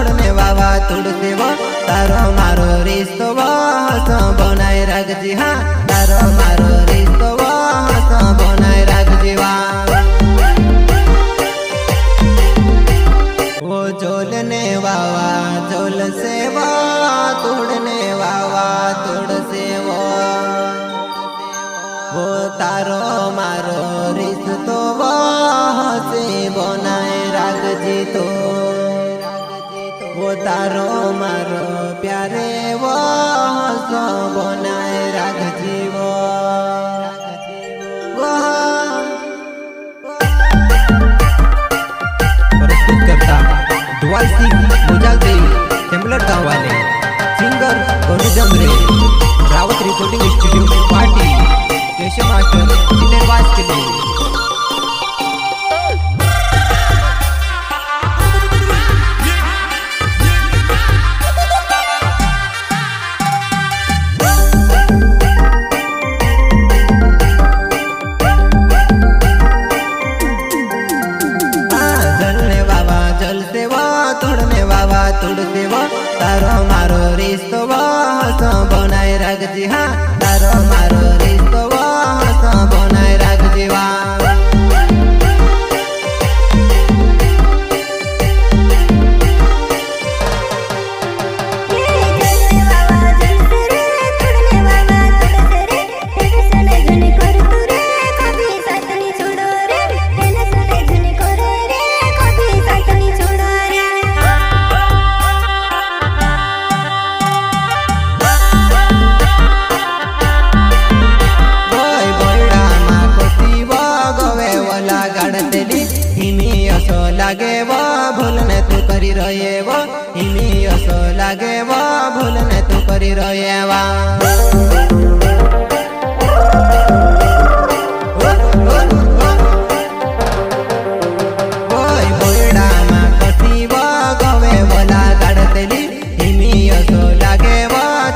तोड़ने वावा तोड़ते वो तारो मारो रिश्तो वो हंसो बनाए रख जी हाँ तारो मारो रिश्तो वो हंसो बनाए रख जीवा वो झोलने वावा झोल से वो तोड़ने वावा तोड़ से वो तारो मारो रिश्तो वो हंसे बनाए रख जी तो वो तारो मारो प्यारे वो हंसो बनाए रख जीवो प्रस्तुत करता दुआल सिंह मुजालदे टेम्बलर गाँव वाले सिंगर गोनू जमरे Rawat recording studio party Keshav master जितेंद्रवास के लिए तोड़ते वो तारो मारो रिश्तो वो हंसो बनाए रख जी हाँ तारो मारो रिश्तो वो हंसो बनाए रख जीवा लागे वो भूलने तू करी रहे वो हिमी असो लागे वो भूलने तू करी रहे वा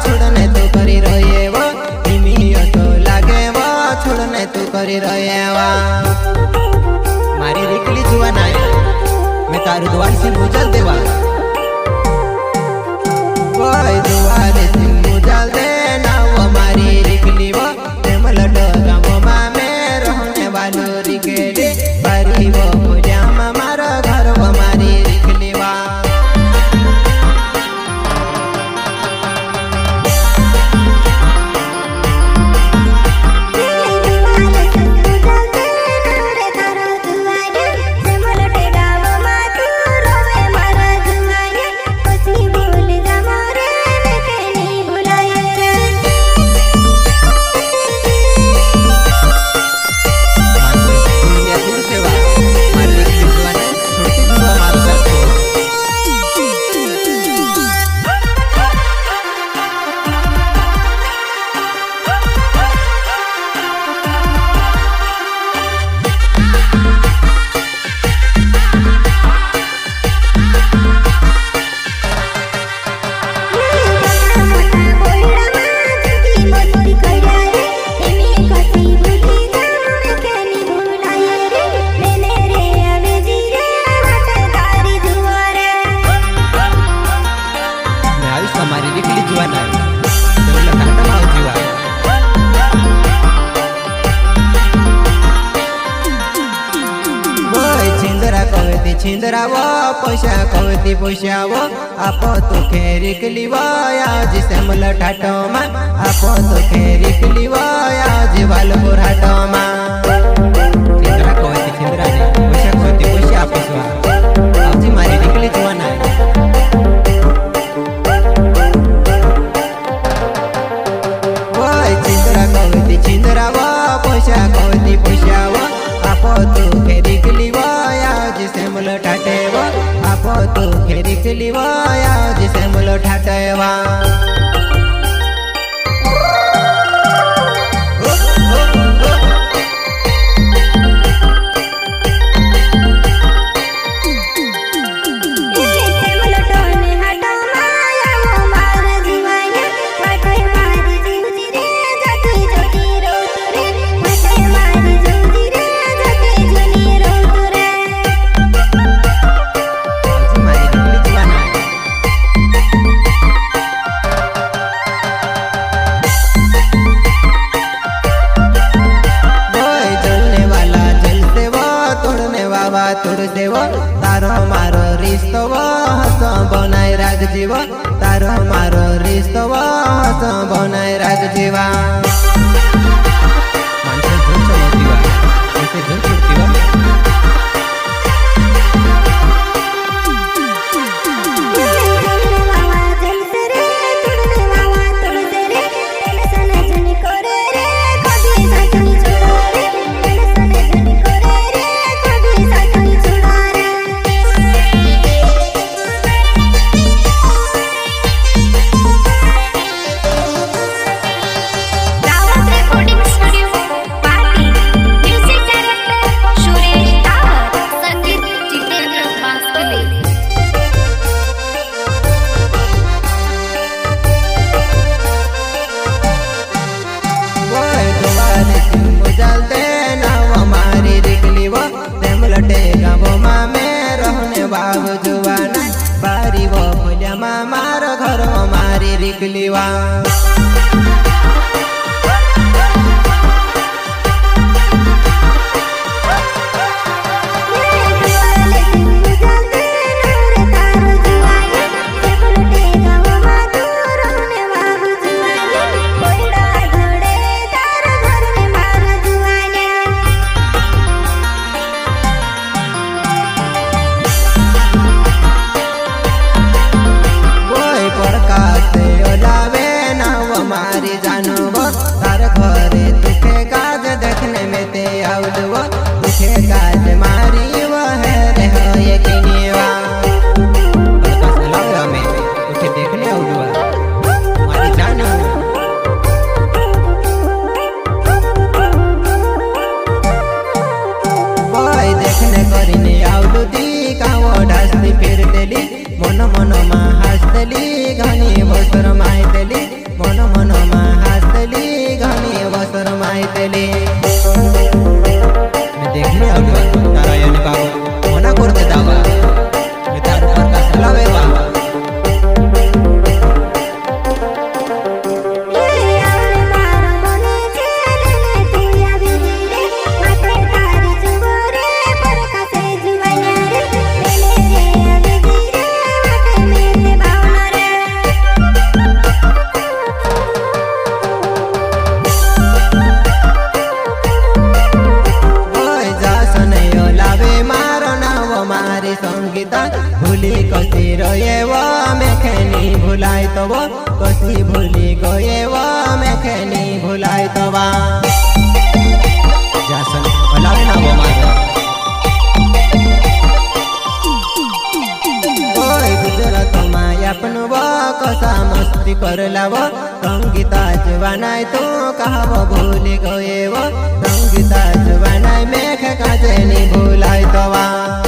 छोड़ने तू करी रहे वो हिमी असो लागे वो छोड़ने तू करी रहे वा मारी रिकली जुआ ना मैं तारू दुआर सिंह मुजाल देवा ओए दुआर सिंह मुजाल दे ना वो मारी रिकली वो तेमल डोरा वो मामे रहने वालो रिकली बारी वो जाम मारा घर वो मारी रिकली वा छिंदरा वो पैसा कवती पैसा वो आप तो खेरी कली वो आज से मुला ठाटो माँ आप तो खेरी कली वो आज वालपुर हाटो माँ छिंदरा ने पैसा कवती पैसा आप सुआ आज मारी निकली जुआना वो छिंदरा वो पैसा कवती पैसा वो आप तो खेरी कली वो जिसे मुलो ठाटे वो आप तो खेरी कली वो जिसे मुलो ठाटे वा આવશે વો તારો મારો રિશ્તો હસ બનાય રાખજે વો તારો મારો રિશ્તો હસ बनाए राख जीवा मानसे झूठ समझती बा ऐसे झूठ छुटती बा बारी वो भुलिया मारो घर मारी रिकलीवा तार घरे तुखे काज देखने में ते आउलवा तुखे काज मारी वह रे हो यकीनीवा बलका से लगा में तुखे देखने आउलवा मारी जानो भाई देखने करीने आउलु दी काव ढासती फिर देली मन मन मा हास देली घनी बसर माई देली मन मन मा घनी बसर माई देली मैं देखने आउलवा तारा यानी बाबू मना करते दावा मैं तारू पर का सलावे बा संगीता भूली कसी रोए वो मैं खेनी भुलाई तो वो कसी भूली गए वो मैं खेनी भुलाई तो वा जासन भलावे ना वो मारो ओए गुजरात माया अपन वो कसा मस्ती कर लावो संगीता जवानाय तो कहा वो भूली गए वो संगीता जवानाय मैं काजे नहीं भुलाई तो वा